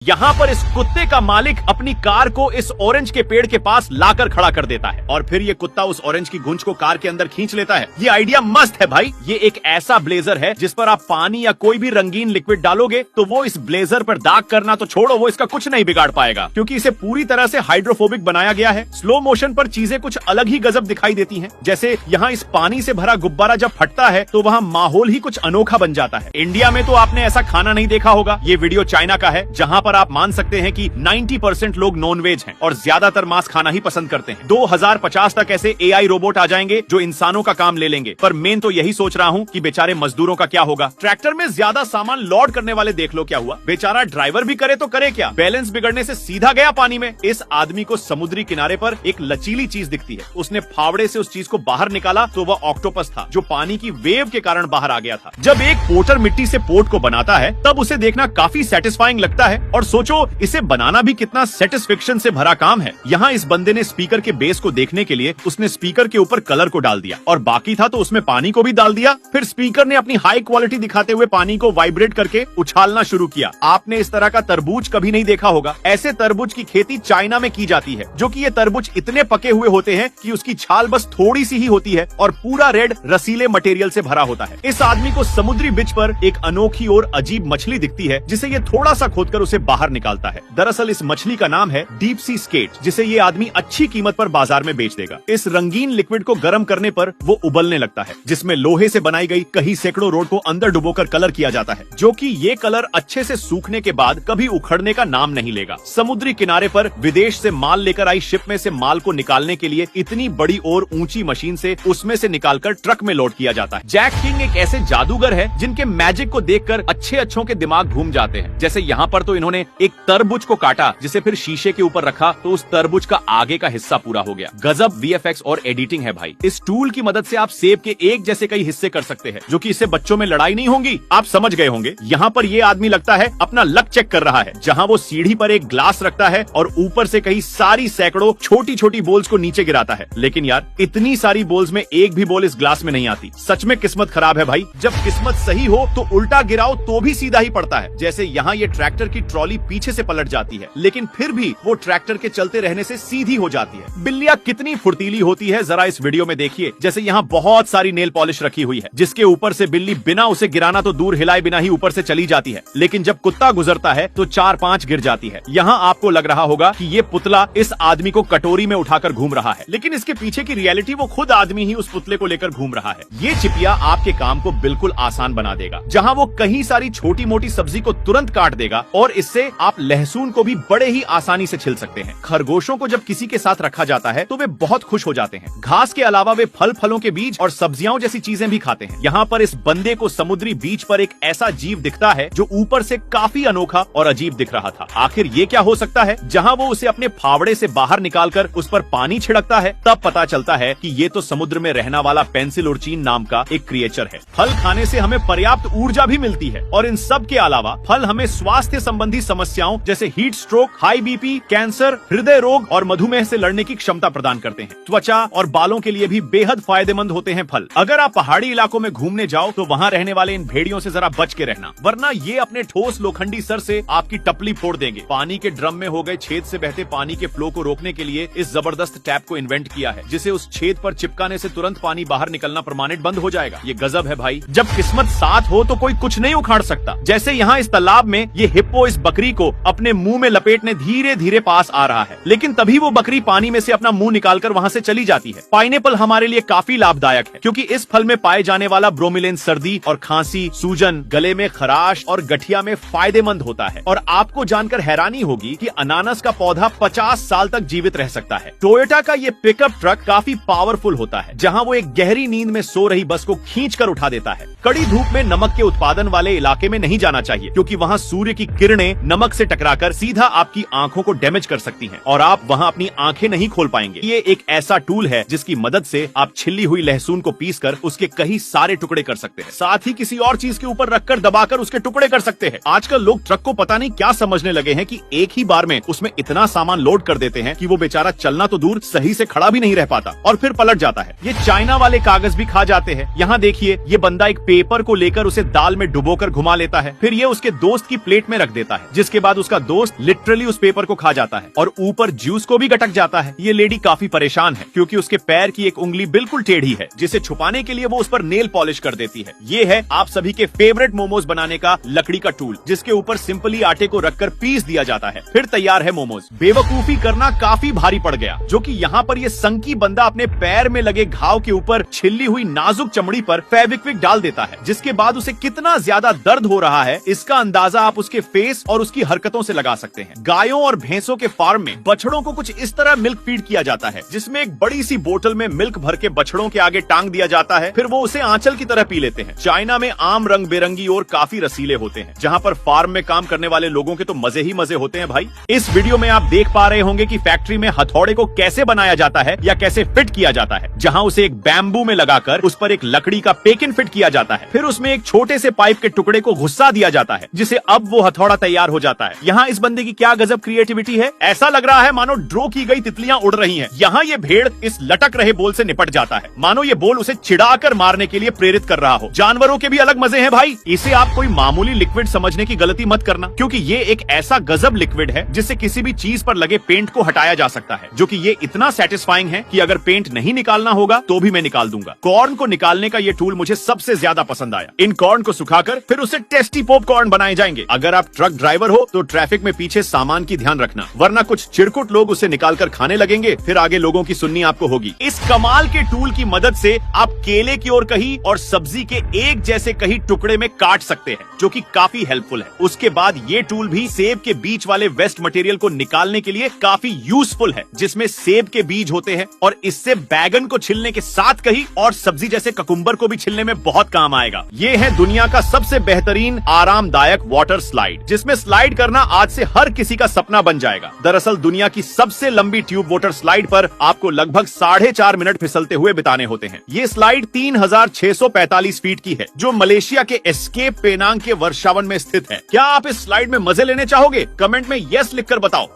यहाँ पर इस कुत्ते का मालिक अपनी कार को इस ऑरेंज के पेड़ के पास लाकर खड़ा कर देता है और फिर ये कुत्ता उस ऑरेंज की गूंज को कार के अंदर खींच लेता है। ये आइडिया मस्त है भाई। ये एक ऐसा ब्लेजर है जिस पर आप पानी या कोई भी रंगीन लिक्विड डालोगे तो वो इस ब्लेजर पर दाग करना तो छोड़ो, वो इसका कुछ नहीं बिगाड़ पाएगा क्योंकि इसे पूरी तरह से हाइड्रोफोबिक बनाया गया है। स्लो मोशन पर चीजें कुछ अलग ही गजब दिखाई देती हैं। जैसे यहाँ इस पानी से भरा गुब्बारा जब फटता है तो वहाँ माहौल ही कुछ अनोखा बन जाता है। इंडिया में तो आपने ऐसा खाना नहीं देखा होगा। ये वीडियो चाइना का है जहाँ पर आप मान सकते हैं कि 90% लोग नॉन वेज हैं और ज्यादातर मांस खाना ही पसंद करते हैं। 2050 तक ऐसे एआई रोबोट आ जाएंगे जो इंसानों का काम ले लेंगे। पर मेन तो यही सोच रहा हूँ कि बेचारे मजदूरों का क्या होगा। ट्रैक्टर में ज्यादा सामान लोड करने वाले देख लो क्या हुआ। बेचारा ड्राइवर भी करे तो करे क्या, बैलेंस बिगड़ने से सीधा गया पानी में। इस आदमी को समुद्री किनारे पर एक लचीली चीज दिखती है। उसने फावड़े से उस चीज को बाहर निकाला तो वह ऑक्टोपस था जो पानी की वेव के कारण बाहर आ गया था। जब एक पोर्टर मिट्टी से पोर्ट को बनाता है तब उसे देखना काफी सेटिस्फाइंग लगता है और सोचो इसे बनाना भी कितना सेटिस्फेक्शन से भरा काम है। यहाँ इस बंदे ने स्पीकर के बेस को देखने के लिए उसने स्पीकर के ऊपर कलर को डाल दिया और बाकी था तो उसमें पानी को भी डाल दिया। फिर स्पीकर ने अपनी हाई क्वालिटी दिखाते हुए पानी को वाइब्रेट करके उछालना शुरू किया। आपने इस तरह का तरबूज कभी नहीं देखा होगा। ऐसे तरबूज की खेती चाइना में की जाती है जो कि ये तरबूज इतने पके हुए होते हैं कि उसकी छाल बस थोड़ी सी ही होती है और पूरा रेड रसीले मटेरियल से भरा होता है। इस आदमी को समुद्री बिच पर एक अनोखी और अजीब मछली दिखती है जिसे ये थोड़ा सा खोदकर उसे बाहर निकालता है। दरअसल इस मछली का नाम है डीप सी स्केट जिसे ये आदमी अच्छी कीमत पर बाजार में बेच देगा। इस रंगीन लिक्विड को गर्म करने पर वो उबलने लगता है जिसमें लोहे से बनाई गई कहीं सैकड़ों रोड को अंदर डुबोकर कलर किया जाता है जो कि ये कलर अच्छे से सूखने के बाद कभी उखड़ने का नाम नहीं लेगा। समुद्री किनारे पर विदेश से माल लेकर आई शिप में से माल को निकालने के लिए इतनी बड़ी और ऊंची मशीन से उसमें से निकालकर ट्रक में लोड किया जाता है। जैक किंग एक ऐसे जादूगर है जिनके मैजिक को देखकर अच्छों के दिमाग घूम जाते हैं। जैसे यहाँ पर तो इन्होंने एक तरबूज को काटा जिसे फिर शीशे के ऊपर रखा तो उस तरबूज का आगे का हिस्सा पूरा हो गया। गजब वीएफएक्स और एडिटिंग है भाई। इस टूल की मदद से आप सेब के एक जैसे कई हिस्से कर सकते हैं जो कि इससे बच्चों में लड़ाई नहीं होंगी। आप समझ गए होंगे। यहाँ पर ये आदमी लगता है अपना लक चेक कर रहा है जहाँ वो सीढ़ी पर एक ग्लास रखता है और ऊपर से कई सारी सैकड़ों छोटी छोटी बोल्स को नीचे गिराता है। लेकिन यार इतनी सारी बोल्स में एक भी बोल इस ग्लास में नहीं आती। सच में किस्मत खराब है भाई। जब किस्मत सही हो तो उल्टा गिराओ तो भी सीधा ही पड़ता है। जैसे यहाँ ये ट्रैक्टर की ट्रॉली पीछे से पलट जाती है लेकिन फिर भी वो ट्रैक्टर के चलते रहने से सीधी हो जाती है। बिल्लियाँ कितनी फुर्तीली होती है जरा इस वीडियो में देखिए। जैसे यहाँ बहुत सारी नेल पॉलिश रखी हुई है जिसके ऊपर से बिल्ली बिना उसे गिराना तो दूर हिलाए बिना ही ऊपर से चली जाती है, लेकिन जब कुत्ता गुजरता है तो 4-5 गिर जाती है। यहाँ आपको लग रहा होगा कि ये पुतला इस आदमी को कटोरी में उठाकर घूम रहा है, लेकिन इसके पीछे की रियलिटी वो खुद आदमी ही उस पुतले को लेकर घूम रहा है। ये चिपिया आपके काम को बिल्कुल आसान बना देगा। जहाँ वो कहीं सारी छोटी मोटी सब्जी को तुरंत काट देगा और इससे आप लहसुन को भी बड़े ही आसानी से छिल सकते हैं। खरगोशों को जब किसी के साथ रखा जाता है तो वे बहुत खुश हो जाते हैं। घास के अलावा वे फलों के बीज और सब्जियां जैसी चीजें भी खाते हैं। यहाँ पर इस बंदे को समुद्री बीच पर एक ऐसा जीव दिखता है जो ऊपर से काफी अनोखा और अजीब दिख रहा था। आखिर ये क्या हो सकता है? जहाँ वो उसे अपने फावड़े से बाहर निकालकर उस पर पानी छिड़कता है तब पता चलता है कि ये तो समुद्र में रहना वाला पेंसिल उर्चीन नाम का एक क्रिएचर है। फल खाने से हमें पर्याप्त ऊर्जा भी मिलती है और इन सब के अलावा फल हमें स्वास्थ्य संबंधी समस्याओं जैसे heat stroke, high BP, cancer, हृदय रोग और मधुमेह से लड़ने की क्षमता प्रदान करते हैं। त्वचा और बालों के लिए भी बेहद फायदेमंद होते हैं फल। अगर आप पहाड़ी इलाकों में घूमने जाओ तो वहाँ रहने वाले इन भेड़ियों से जरा बच के रहना, वरना ये अपने ठोस लोखंडी सर से आपकी टपली फोड़ देंगे। पानी के ड्रम में हो गए छेद से बहते पानी के फ्लो को रोकने के लिए इस जबरदस्त टैप को इन्वेंट किया है जिसे उस छेद पर चिपकाने से तुरंत पानी बाहर निकलना परमानेंट बंद हो जाएगा। ये गजब है भाई। जब किस्मत साथ हो तो कोई कुछ नहीं उखाड़ सकता। जैसे यहाँ इस तालाब में ये हिप्पो इस बकरी को अपने मुंह में लपेटने धीरे धीरे पास आ रहा है, लेकिन तभी वो बकरी पानी में से अपना मुंह निकालकर वहाँ से चली जाती है। पाइनएप्पल हमारे लिए काफी लाभदायक है क्योंकि इस फल में पाए जाने वाला ब्रोमिलेन सर्दी और खांसी, सूजन, गले में खराश और गठिया में फायदेमंद होता है। और आपको जानकर हैरानी होगी कि अनानास का पौधा 50 साल तक जीवित रह सकता है। टोयोटा का ये पिकअप ट्रक काफी पावरफुल होता है जहाँ वो एक गहरी नींद में सो रही बस को खींच कर उठा देता है। कड़ी धूप में नमक के उत्पादन वाले इलाके में नहीं जाना चाहिए क्योंकि वहाँ सूर्य की किरणें नमक से टकराकर सीधा आपकी आंखों को डैमेज कर सकती हैं और आप वहाँ अपनी आंखें नहीं खोल पाएंगे। ये एक ऐसा टूल है जिसकी मदद से आप छिली हुई लहसुन को पीसकर उसके कई सारे टुकड़े कर सकते हैं। साथ ही किसी और चीज के ऊपर रखकर दबाकर उसके टुकड़े कर सकते हैं। आजकल लोग ट्रक को पता नहीं क्या समझने लगे हैं कि एक ही बार में उसमें इतना सामान लोड कर देते हैं कि वो बेचारा चलना तो दूर सही से खड़ा भी नहीं रह पाता और फिर पलट जाता है। ये चाइना वाले कागज भी खा जाते हैं। यहाँ देखिए, ये बंदा एक पेपर को लेकर उसे दाल में डुबोकर घुमा लेता है, फिर ये उसके दोस्त की प्लेट में रख देता है। जिसके बाद उसका दोस्त लिटरली उस पेपर को खा जाता है और ऊपर जूस को भी गटक जाता है। ये लेडी काफी परेशान है क्योंकि उसके पैर की एक उंगली बिल्कुल टेढ़ी है, जिसे छुपाने के लिए वो उस पर नेल पॉलिश कर देती है। ये है आप सभी के फेवरेट मोमोज बनाने का लकड़ी का टूल, जिसके ऊपर सिंपली आटे को रखकर पीस दिया जाता है, फिर तैयार है मोमोज। बेवकूफी करना काफी भारी पड़ गया, जो कि यहाँ पर ये संकी बंदा अपने पैर में लगे घाव के ऊपर छिल्ली हुई नाजुक चमड़ी पर फेविक्विक डाल देता है, जिसके बाद उसे कितना ज्यादा दर्द हो रहा है इसका अंदाजा आप उसके फेस और उसकी हरकतों से लगा सकते हैं। गायों और भैंसों के फार्म में बछड़ों को कुछ इस तरह मिल्क फीड किया जाता है, जिसमें एक बड़ी सी बोतल में मिल्क भर के बछड़ों के आगे टांग दिया जाता है, फिर वो उसे आंचल की तरह पी लेते हैं। चाइना में आम रंग बेरंगी और काफी रसीले होते हैं, जहाँ पर फार्म में काम करने वाले लोगों के तो मजे ही मजे होते हैं भाई। इस वीडियो में आप देख पा रहे होंगे कि फैक्ट्री में हथौड़े को कैसे बनाया जाता है या कैसे फिट किया जाता है, जहाँ उसे एक बैम्बू में लगाकर उस पर एक लकड़ी का पेकिन फिट किया जाता है, फिर उसमें एक छोटे से पाइप के टुकड़े को घुस्सा दिया जाता है, जिसे अब वो हथौड़ा तैयार हो जाता है। यहाँ इस बंदे की क्या गजब क्रिएटिविटी है, ऐसा लग रहा है मानो ड्रॉ की गई तितलियां उड़ रही हैं। यहाँ ये भेड़ इस लटक रहे बोल से निपट जाता है, मानो ये बोल उसे चिढ़ाकर मारने के लिए प्रेरित कर रहा हो। जानवरों के भी अलग मजे हैं भाई। इसे आप कोई मामूली लिक्विड समझने की गलती मत करना, क्योंकि ये एक ऐसा गजब लिक्विड है जिससे किसी भी चीज पर लगे पेंट को हटाया जा सकता है, जो कि ये इतना सेटिस्फाइंग है कि अगर पेंट नहीं निकालना होगा तो भी मैं निकाल दूंगा। कॉर्न को निकालने का ये टूल मुझे सबसे ज्यादा पसंद आया। इन कॉर्न को सुखाकर फिर उससे टेस्टी पॉपकॉर्न बनाए जाएंगे। अगर आप ट्रक ड्राइवर हो तो ट्रैफिक में पीछे सामान की ध्यान रखना, वरना कुछ चिरकुट लोग उसे निकालकर खाने लगेंगे, फिर आगे लोगों की सुननी आपको होगी। इस कमाल के टूल की मदद से आप केले की ओर कहीं और सब्जी के एक जैसे कहीं टुकड़े में काट सकते हैं, जो कि काफी हेल्पफुल है। उसके बाद ये टूल भी सेब के बीच वाले वेस्ट मटेरियल को निकालने के लिए काफी यूजफुल है, जिसमें सेब के बीज होते हैं और इससे बैगन को छिलने के साथ कहीं और सब्जी जैसे ककुम्बर को भी छिलने में बहुत काम आएगा। ये है दुनिया का सबसे बेहतरीन आरामदायक वाटर स्लाइड, जिसमें स्लाइड करना आज से हर किसी का सपना बन जाएगा। दरअसल दुनिया की सबसे लंबी ट्यूब वाटर स्लाइड पर आपको लगभग 4.5 मिनट फिसलते हुए बिताने होते हैं। ये स्लाइड 3645 फीट की है, जो मलेशिया के एस्केप पेनांग के वर्षावन में स्थित है। क्या आप इस स्लाइड में मजे लेने चाहोगे? कमेंट में यस लिखकर बताओ।